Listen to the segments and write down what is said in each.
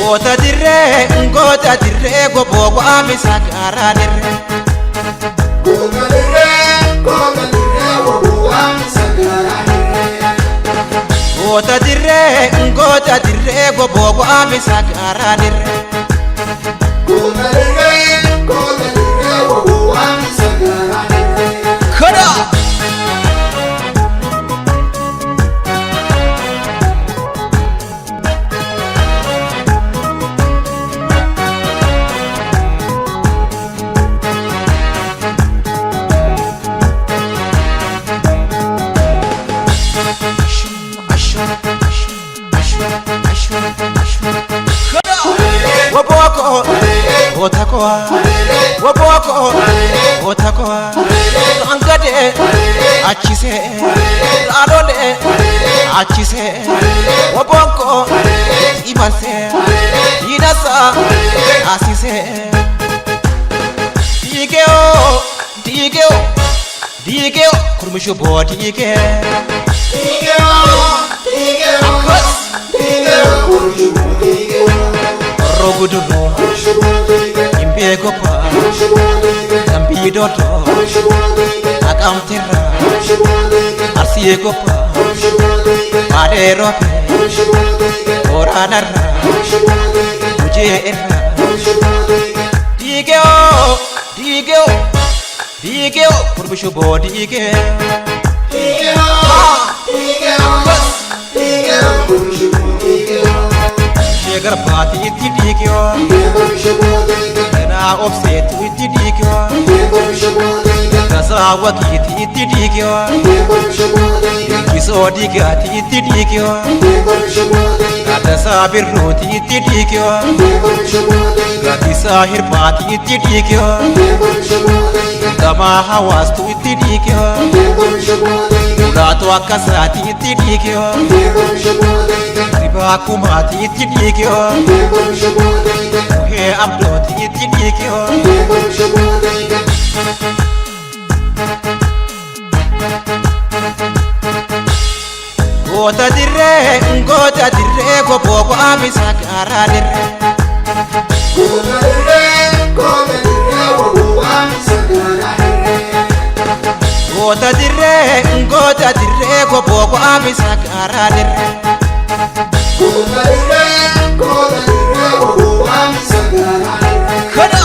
Gota dire go bogo amisa gara dire. Gota dire go bogo amisa gara dire. Gota dire go bogo amisa gara dire. Gota dire go bogo amisa gara dire. Kada. Waboko, otakoa. Waboko, otakoa. Angade, achise. Alole, achise. Waboko, ibase. Inasa, asise. Digeo, kurmushu bo dige. Roguduro, imbe gopa, dambi doto, akamtira, arsiye gopa, mare rope, oranara, mujhe erra. Digeo, kurmushu bo dige. Shegar pati iti digyo, na offset iti digyo, kasawa kiti iti digyo, kiso digati iti digyo, katasa birroti iti digyo, katisa hirpati iti digyo, kama hawastu iti digyo, ulato akasati iti digyo. Aku mati tidikyo, he abdo tidikyo. Gota dire go bogo amisa gara dire. Gota dire go bogo amisa gara dire. Gota dire go bogo amisa gara dire. Gota dire go bogo amisa gara dire. Kada.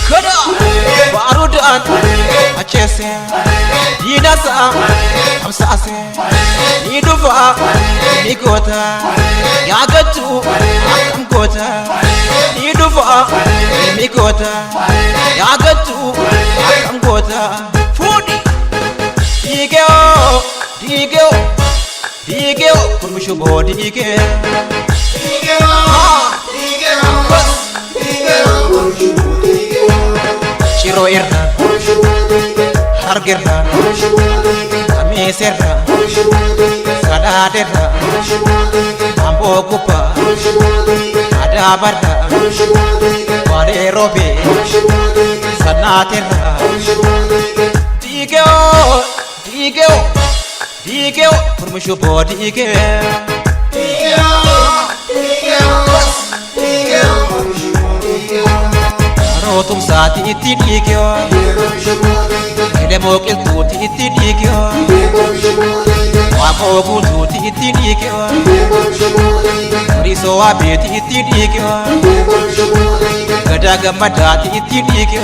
Kada. Barudan achese dinasa amsase nidufa nikota yagatu akamkota nidufa nikota yagatu akamkota fudi digeo kurmushu bodi digeo Shiro irra, hargirra, amiserra, sadaderra, ambo kupa, adabarra, wale robe, sanaterra. Digeo, kurmushu bo digeo. Rotum saati iti digyo, ilemo kiltuuti iti digyo, wako guutuuti iti digyo, riso abeeti iti digyo, gada gammadaati iti digyo.